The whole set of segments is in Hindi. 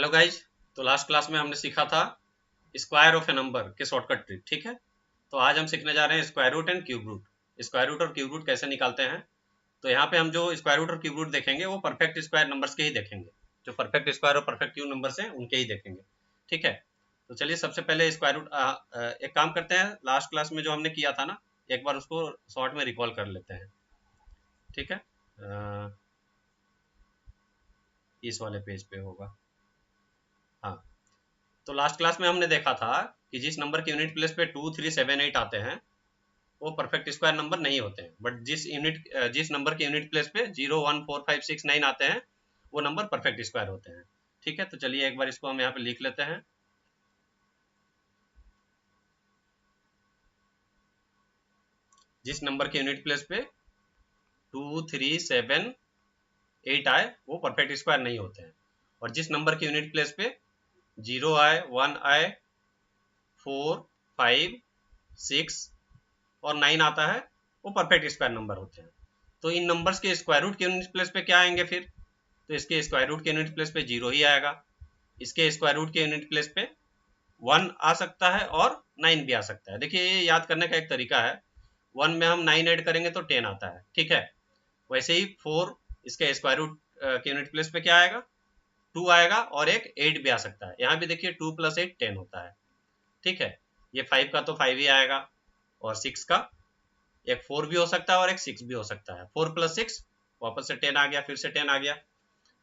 Hello guys. तो लास्ट क्लास में हमने सीखा था स्क्वायर ऑफ ए नंबर के शॉर्टकट ट्रिक। ठीक है, तो आज हम सीखने जा रहे हैं square root and cube root. Square root और क्यूब रूट कैसे निकालते हैं। तो यहाँ पे हम जो स्क्वायर रूट और क्यूब रूट देखेंगे वो परफेक्ट स्क्वायर नंबर्स के ही देखेंगे, जो परफेक्ट स्क्वायर और परफेक्ट क्यूब नंबर्स हैं उनके ही देखेंगे। ठीक है, तो चलिए सबसे पहले स्क्वायर रूट एक काम करते हैं, लास्ट क्लास में जो हमने किया था ना, एक बार उसको शॉर्ट में रिकॉल कर लेते हैं। ठीक है, इस वाले पेज पे होगा। हाँ, तो लास्ट क्लास में हमने देखा था कि जिस नंबर के यूनिट प्लेस पे 2, 3, 7, 8 आते हैं वो परफेक्ट स्क्वायर नंबर नहीं होते हैं, बट जिस नंबर के यूनिट प्लेस पे 0, 1, 4, 5, 6, 9 आते हैं वो नंबर परफेक्ट स्क्वायर होते हैं। ठीक है, तो चलिए एक बार इसको हम यहाँ पे लिख लेते हैं। जिस नंबर के यूनिट प्लेस पे 2, 3, 7, 8 आए वो परफेक्ट स्क्वायर नहीं होते हैं, और जिस नंबर के यूनिट प्लेस पे 0 आए, 1 आए, 4, 5, 6 और 9 आता है वो परफेक्ट स्क्वायर नंबर होते हैं। तो इन नंबर्स के स्क्वायर रूट के यूनिट प्लेस पे क्या आएंगे फिर, तो इसके स्क्वायर रूट के यूनिट प्लेस पे 0 ही आएगा, इसके स्क्वायर रूट के यूनिट प्लेस पे 1 आ सकता है और 9 भी आ सकता है। देखिए ये याद करने का एक तरीका है, 1 में हम 9 ऐड करेंगे तो 10 आता है। ठीक है, वैसे ही 4 इसके स्क्वायर रूट के यूनिट प्लेस पे क्या आएगा, 2 आएगा और एक 8 भी आ सकता है। यहाँ भी देखिए 2 + 8 10 होता है। ठीक है, ये 5 का तो 5 ही आएगा, और 6 का एक 4 भी हो सकता है और एक 6 भी हो सकता है। 4 + 6 वापस से 10 आ गया, फिर से 10 आ गया।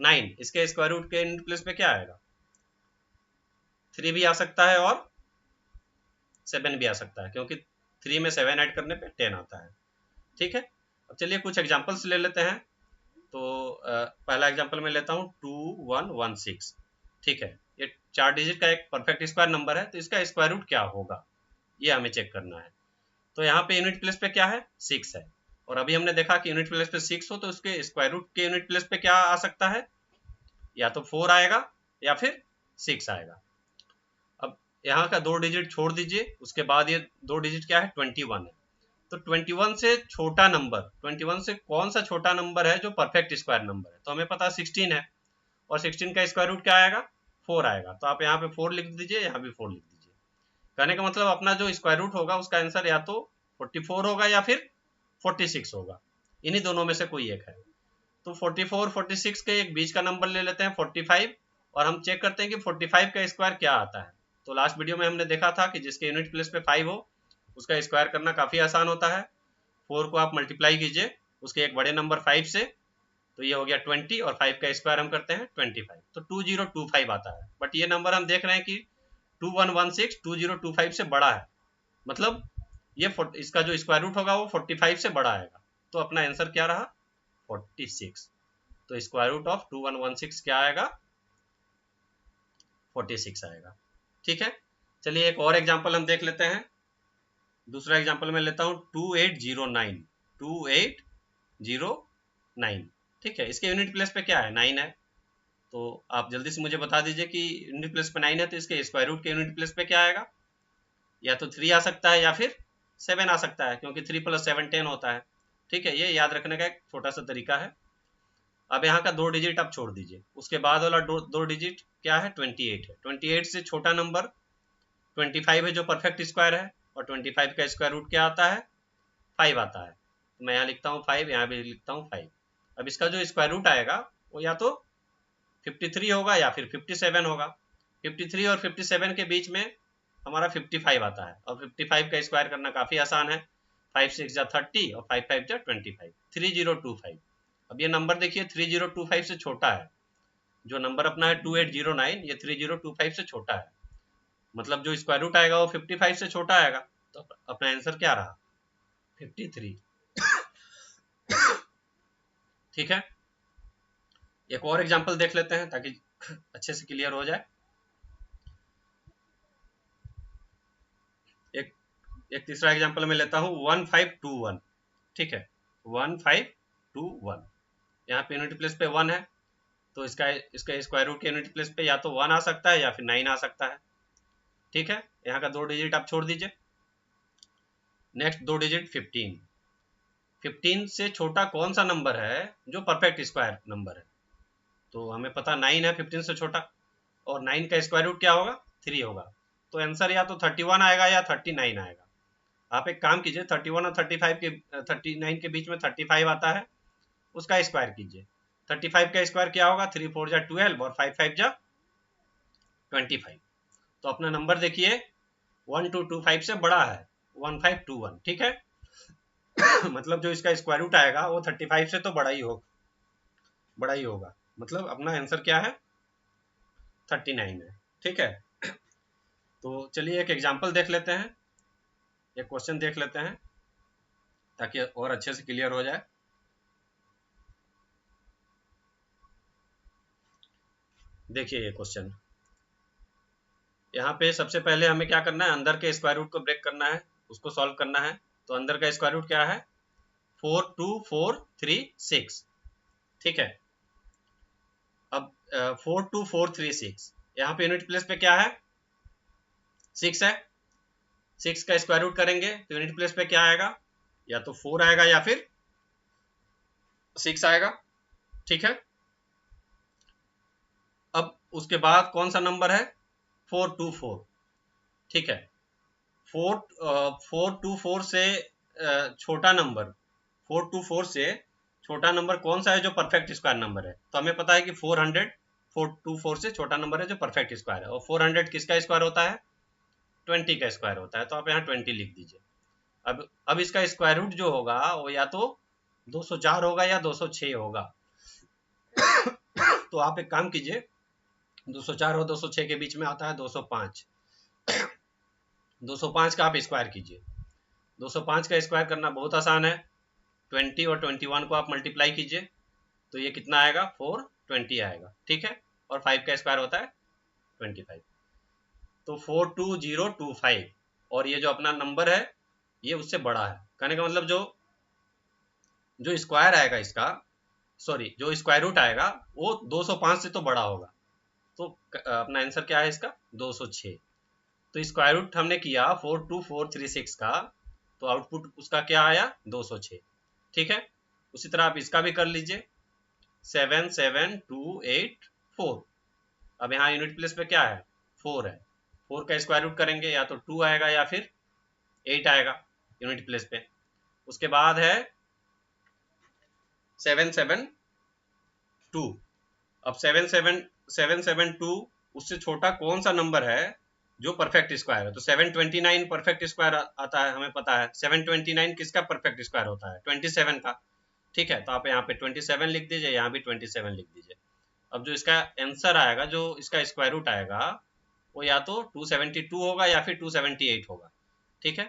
9 इसके स्क्वायर रूट के यूनिट प्लेस पे क्या आएगा, 3 भी आ सकता है और 7 भी आ सकता है, क्योंकि 3 में 7 ऐड करने पे 10 आता है। ठीक है, अब चलिए कुछ एग्जांपल्स ले लेते हैं। तो पहला एग्जांपल मैं लेता हूँ 2116। ठीक है, ये 4 डिजिट का एक परफेक्ट स्क्वायर नंबर है, तो इसका स्क्वायर रूट क्या होगा ये हमें चेक करना है। तो यहाँ पे यूनिट प्लेस पे क्या है, 6 है, और अभी हमने देखा कि यूनिट प्लेस पे 6 हो तो उसके स्क्वायर रूट के यूनिट प्लेस पे क्या आ सकता है, या तो 4 आएगा या फिर 6 आएगा। अब यहाँ का 2 डिजिट छोड़ दीजिए, उसके बाद ये 2 डिजिट क्या है, 21 है। तो 21 से छोटा नंबर, 21 से कौन सा छोटा नंबर है जो परफेक्ट स्क्वायर नंबर है, तो हमें पता 16 है, और 16 का स्क्वायर रूट क्या आएगा, 4 आएगा। तो आप यहाँ पे 4 लिख दीजिए, यहाँ भी 4 लिख दीजिए। कहने का मतलब अपना जो स्क्वायर रूट होगा उसका आंसर या तो 44 होगा या फिर 46 होगा, इन्हीं दोनों में से कोई एक है। तो 44, 46 के एक बीच का नंबर ले लेते हैं 45, और हम चेक करते हैं कि 45 का स्क्वायर क्या आता है। तो लास्ट वीडियो में हमने देखा था कि जिसके यूनिट प्लेस पे 5 हो उसका स्क्वायर करना काफ़ी आसान होता है। 4 को आप मल्टीप्लाई कीजिए उसके एक बड़े नंबर 5 से, तो ये हो गया 20, और 5 का स्क्वायर हम करते हैं 25, तो 2025 आता है। बट ये नंबर हम देख रहे हैं कि 2116 2025 से बड़ा है, मतलब ये इसका जो स्क्वायर रूट होगा वो 45 से बड़ा आएगा। तो अपना आंसर क्या रहा, 46। तो स्क्वायर रूट ऑफ 2116 क्या आएगा, 46 आएगा। ठीक है, चलिए एक और एग्जांपल हम देख लेते हैं। दूसरा एग्जांपल मैं लेता हूँ 2809। 2809। ठीक है, इसके यूनिट प्लेस पे क्या है, 9 है। तो आप जल्दी से मुझे बता दीजिए कि यूनिट प्लेस पे 9 है तो इसके स्क्वायर रूट के यूनिट प्लेस पे क्या आएगा, या तो 3 आ सकता है या फिर 7 आ सकता है, क्योंकि 3 + 7 10 होता है। ठीक है, ये याद रखने का एक छोटा सा तरीका है। अब यहाँ का 2 डिजिट आप छोड़ दीजिए, उसके बाद वाला दो डिजिट क्या है, 28 है। 28 से छोटा नंबर 25 है जो परफेक्ट स्क्वायर है, और 25 का स्क्वायर रूट क्या आता है, 5 आता है। तो मैं यहाँ लिखता हूँ 5, यहाँ भी लिखता हूँ 5। अब इसका जो स्क्वायर रूट आएगा वो या तो 53 होगा या फिर 57 होगा। 53 और 57 के बीच में हमारा 55 आता है, और 55 का स्क्वायर करना काफ़ी आसान है। 5 6 जा 30 और 5 5 जा 25, 3025। अब ये नंबर देखिए 3025 से छोटा है, जो नंबर अपना है 2809 ये 3025 से छोटा है, मतलब जो स्क्वायर रूट आएगा वो 55 से छोटा आएगा। तो अपना आंसर क्या रहा, 53। ठीक है, एक और एग्जांपल देख लेते हैं ताकि अच्छे से क्लियर हो जाए। एक एक तीसरा एग्जांपल मैं लेता हूँ 1521। ठीक है, 1521। यहाँ पे यूनिट प्लेस पे 1 है, तो इसका स्क्वायर रूट के यूनिट प्लेस पे या तो 1 आ सकता है या फिर 9 आ सकता है। ठीक है, यहाँ का 2 डिजिट आप छोड़ दीजिए। Next 2 digit 15। 15 से छोटा कौन सा नंबर है जो परफेक्ट स्क्वायर नंबर है, तो हमें पता 9 है 15 से छोटा, और 9 का स्क्वायर रूट क्या होगा, 3 होगा। तो आंसर या तो 31 आएगा या 39 आएगा। आप एक काम कीजिए, 31 और 39 के बीच में 35 आता है, उसका स्क्वायर कीजिए। 35 का स्क्वायर क्या होगा, 3 4 जा 12 और 5 5 जा 25। तो अपना नंबर देखिए 1225 से बड़ा है, 1521, ठीक है। मतलब जो इसका स्क्वायर रूट आएगा वो 35 से तो बड़ा ही होगा। मतलब अपना आंसर क्या है, 39 है, ठीक है। तो चलिए एक एग्जांपल देख लेते हैं, एक क्वेश्चन देख लेते हैं ताकि और अच्छे से क्लियर हो जाए। देखिए ये क्वेश्चन, यहाँ पे सबसे पहले हमें क्या करना है, अंदर के स्क्वायर रूट को ब्रेक करना है, उसको सॉल्व करना है। तो अंदर का स्क्वायर रूट क्या है, 42436, ठीक है। अब 42436, यहाँ पे यूनिट प्लेस पे क्या है, 6 है। 6 का स्क्वायर रूट करेंगे तो यूनिट प्लेस पे क्या आएगा, या तो 4 आएगा या फिर 6 आएगा, ठीक है। अब उसके बाद कौन सा नंबर है, 424, ठीक है। 424 से छोटा नंबर, 424 से छोटा नंबर कौन सा है जो परफेक्ट स्क्वायर नंबर है। तो हमें पता है कि 400 424 से छोटा नंबर है जो परफेक्ट स्क्वायर है, और 400 किसका स्क्वायर होता है, 20 का स्क्वायर होता है। तो आप यहाँ 20 लिख दीजिए। अब इसका स्क्वायर रूट जो होगा वो या तो 204 होगा या 206 होगा। तो आप एक काम कीजिए, 204 और 206 के बीच में आता है 205। 205 का आप स्क्वायर कीजिए। 205 का स्क्वायर करना बहुत आसान है, 20 और 21 को आप मल्टीप्लाई कीजिए तो ये कितना आएगा, 420 आएगा, ठीक है। और 5 का स्क्वायर होता है 25। तो 42025, और ये जो अपना नंबर है ये उससे बड़ा है। कहने का मतलब जो स्क्वायर आएगा इसका, सॉरी जो स्क्वायर रूट आएगा वो 205 से तो बड़ा होगा। तो अपना आंसर क्या है इसका, 206। तो स्क्वायर रूट हमने किया 42436 का, तो आउटपुट उसका क्या आया, 206, ठीक है। उसी तरह आप इसका भी कर लीजिए, 77284। अब यहाँ यूनिट प्लेस पे क्या है, 4 है। 4 का स्क्वायर रूट करेंगे या तो 2 आएगा या फिर 8 आएगा यूनिट प्लेस पे। उसके बाद है 772। अब 772 उससे छोटा कौन सा नंबर है जो परफेक्ट स्क्वायर है। तो 729 परफेक्ट स्क्वायर आता है, हमें पता है 729 किसका परफेक्ट स्क्वायर होता है, 27 का, ठीक है। तो आप यहाँ पे 27 लिख दीजिए, यहाँ भी 27 लिख दीजिए। अब जो इसका आंसर आएगा, जो इसका स्क्वायर रूट आएगा वो या तो 272 होगा या फिर 278 होगा, ठीक है।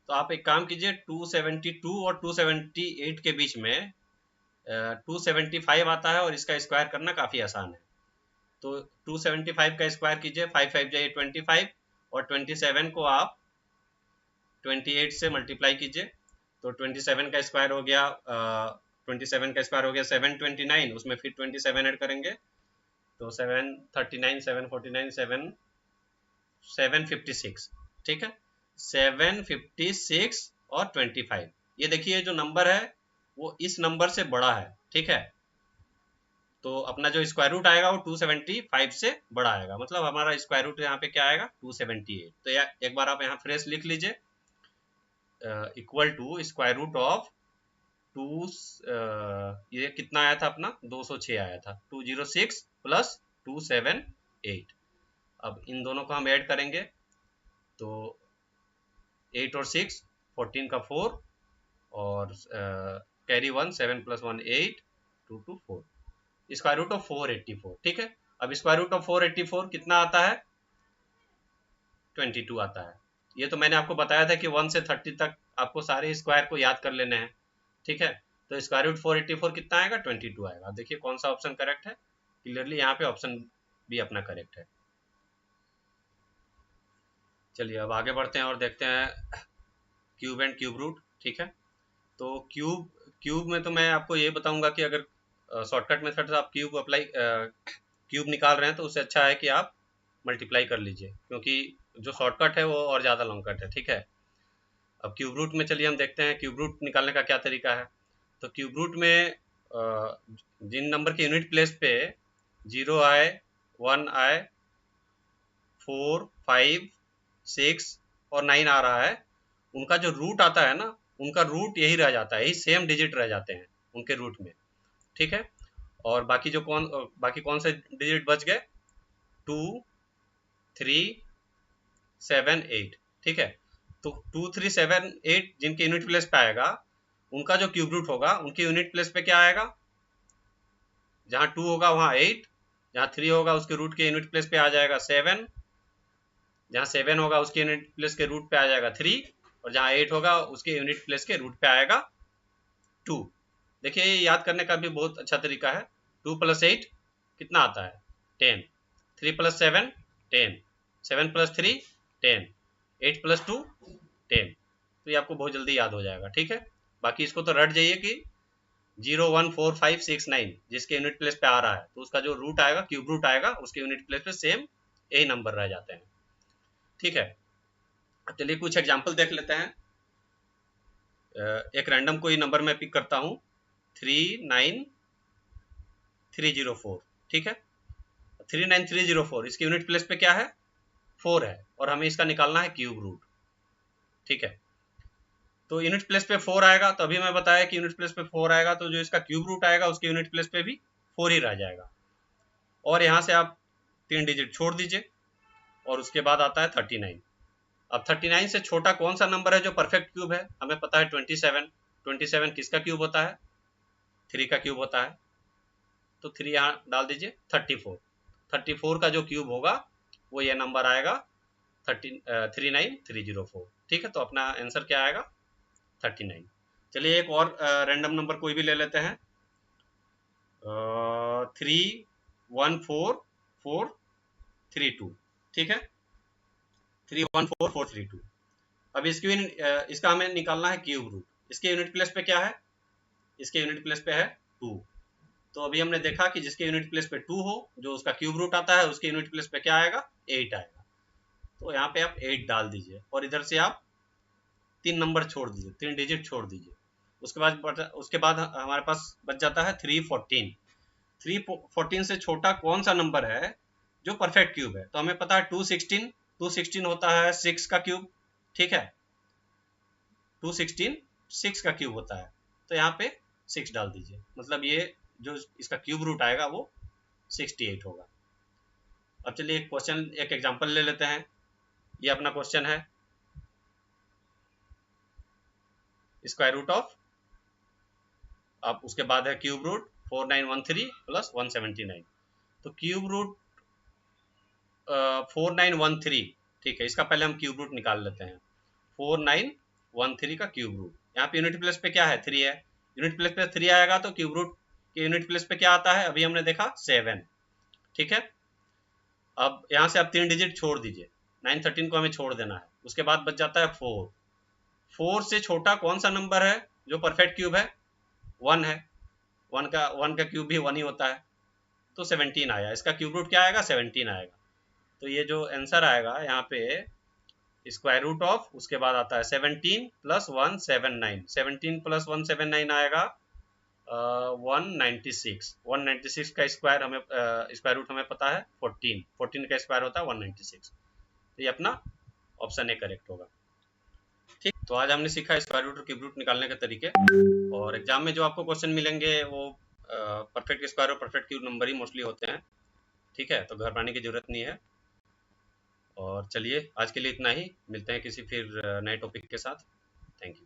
तो आप एक काम कीजिए, 272 और 278 के बीच में 275 आता है और इसका स्क्वायर करना काफ़ी आसान है। तो 275 का स्क्वायर कीजिए, 5 5 जाइए 25, और 27 को आप 28 से मल्टीप्लाई कीजिए। तो 27 का स्क्वायर हो गया 27 का स्क्वायर हो गया 729, उसमें फिर 27 ऐड करेंगे तो 739 749 756, ठीक है। 756 और 25, ये देखिए जो नंबर है वो इस नंबर से बड़ा है, ठीक है। तो अपना जो स्क्वायर रूट आएगा वो 275 से बड़ा आएगा, मतलब हमारा स्क्वायर रूट यहाँ पे क्या आएगा, 278। तो एक बार आप यहाँ फ्रेश लिख लीजिए, equal to square root of 2, ये कितना आया था अपना, 206 आया था, 206 प्लस 278। अब इन दोनों को हम ऐड करेंगे तो 8 और 6 14 का 4, और कैरी 1 7 + 1 8 2 2 4, स्क्वायर रूट ऑफ 484, ठीक है। अब स्क्वायर रूट ऑफ 484 कितना आता है, 22 आता है। ये तो मैंने आपको बताया था कि 1 से 30 तक आपको सारे स्क्वायर को याद कर लेने हैं, ठीक है। तो स्क्वायर रूट 484 कितना आएगा, 22 आएगा। अब देखिए कौन सा ऑप्शन करेक्ट है, क्लियरली यहाँ पे ऑप्शन भी अपना करेक्ट है। चलिए अब आगे बढ़ते हैं और देखते हैं क्यूब एंड क्यूब रूट, ठीक है। तो क्यूब में तो मैं आपको ये बताऊंगा कि अगर शॉर्टकट मेथड से आप क्यूब निकाल रहे हैं तो उससे अच्छा है कि आप मल्टीप्लाई कर लीजिए, क्योंकि जो शॉर्टकट है वो और ज़्यादा लॉन्ग कट है, ठीक है। अब क्यूब रूट में चलिए हम देखते हैं क्यूब रूट निकालने का क्या तरीका है। तो क्यूब रूट में जिन नंबर के यूनिट प्लेस पे 0 आए, 1 आए 4, 5, 6 और 9 आ रहा है, उनका जो रूट आता है ना, उनका रूट यही रह जाता है, यही सेम डिजिट रह जाते हैं उनके रूट में, ठीक है। और बाकी कौन से डिजिट बच गए? 2, 3, 7, 8, ठीक है। तो 2, 3, 7, 8 जिनके यूनिट प्लेस पे आएगा, उनका जो क्यूब रूट होगा, उनके यूनिट प्लेस पे क्या आएगा? जहाँ 2 होगा वहाँ 8, जहाँ 3 होगा उसके रूट के यूनिट प्लेस पे आ जाएगा 7, जहाँ 7 होगा उसके यूनिट प्लेस के रूट पे आ जाएगा 3, और जहाँ 8 होगा उसके यूनिट प्लेस के रूट पे आएगा 2। देखिए ये याद करने का भी बहुत अच्छा तरीका है। 2 + 8 कितना आता है? 10। 3 + 7 10, 7 + 3 10, 8 + 2 10। तो ये आपको बहुत जल्दी याद हो जाएगा, ठीक है। बाकी इसको तो रट जाइए कि 0, 1, 4, 5, 6, 9 जिसके यूनिट प्लेस पे आ रहा है, तो उसका जो रूट आएगा, क्यूब रूट आएगा, उसके यूनिट प्लेस पे सेम यही नंबर रह जाते हैं, ठीक है। अब चलिए कुछ एग्जाम्पल देख लेते हैं। एक रैंडम कोई नंबर मैं पिक करता हूँ, 39304, ठीक है। 39304 इसके यूनिट प्लेस पे क्या है? 4 है, और हमें इसका निकालना है क्यूब रूट, ठीक है। तो यूनिट प्लेस पे 4 आएगा, तो अभी मैं बताया कि यूनिट प्लेस पे 4 आएगा, तो जो इसका क्यूब रूट आएगा उसके यूनिट प्लेस पे भी 4 ही रह जाएगा। और यहाँ से आप 3 डिजिट छोड़ दीजिए, और उसके बाद आता है 39। अब 39 से छोटा कौन सा नंबर है जो परफेक्ट क्यूब है? हमें पता है 27। 27 किसका क्यूब होता है? 3 का क्यूब होता है। तो 3 यहाँ डाल दीजिए। 34, 34 का जो क्यूब होगा वो ये नंबर आएगा 39304, ठीक है। तो अपना आंसर क्या आएगा? 39। चलिए एक और रैंडम नंबर कोई भी ले लेते हैं, 314432, ठीक है। 314432। अब इसका हमें निकालना है क्यूब रूट। इसके यूनिट प्लेस पे क्या है? इसके यूनिट प्लेस पे है 2। तो अभी हमने देखा कि जिसके यूनिट प्लेस पे 2 हो, जो उसका क्यूब रूट आता है, उसके यूनिट प्लेस पे क्या आएगा? 8 आएगा। तो यहाँ पे आप 8 डाल दीजिए, और इधर से आप 3 नंबर छोड़ दीजिए, 3 डिजिट छोड़ दीजिए। उसके बाद हमारे पास बच जाता है 314। 314 से छोटा कौन सा नंबर है जो परफेक्ट क्यूब है? तो हमें पता है 216। 216 होता है 6 का क्यूब, ठीक है। 216 6 का क्यूब होता है, तो यहाँ पे 6 डाल दीजिए, मतलब ये जो इसका क्यूब रूट आएगा वो 68 होगा। अब चलिए एक एग्जांपल ले लेते हैं। ये अपना क्वेश्चन है, स्क्वायर रूट ऑफ, अब उसके बाद है क्यूब रूट 4913 + 179। तो क्यूब रूट 4913, ठीक है, इसका पहले हम क्यूब रूट निकाल लेते हैं। 4913 का क्यूब रूट, यहाँ पे यूनिट प्लेस पे क्या है? 3 है। यूनिट प्लेस पे 3 आएगा तो क्यूब रूट के यूनिट प्लेस पे क्या आता है? अभी हमने देखा 7, ठीक है। अब यहाँ से आप 3 डिजिट छोड़ दीजिए, 913 को हमें छोड़ देना है। उसके बाद बच जाता है 4। 4 से छोटा कौन सा नंबर है जो परफेक्ट क्यूब है? 1 है। 1 का क्यूब भी 1 ही होता है। तो 17 आया, इसका क्यूब रूट क्या आएगा? 17 आएगा। तो ये जो आंसर आएगा यहाँ पे स्क्वायर रूट ऑफ, उसके बाद आता है 17 + 179। 17 + 179 आएगा 196। 196 का स्क्वायर हमें स्क्वायर रूट हमें पता है 14। 14 का स्क्वायर होता है 196। तो ये अपना ऑप्शन ए करेक्ट होगा, ठीक। तो आज हमने सीखा स्क्वायर रूट और क्यूब रूट निकालने के तरीके, और एग्जाम में जो आपको क्वेश्चन मिलेंगे वो परफेक्ट स्क्वायर और परफेक्ट क्यूब नंबर ही मोस्टली होते हैं, ठीक है। तो घबराने की जरूरत नहीं है। और चलिए आज के लिए इतना ही, मिलते हैं किसी फिर नए टॉपिक के साथ। Thank you.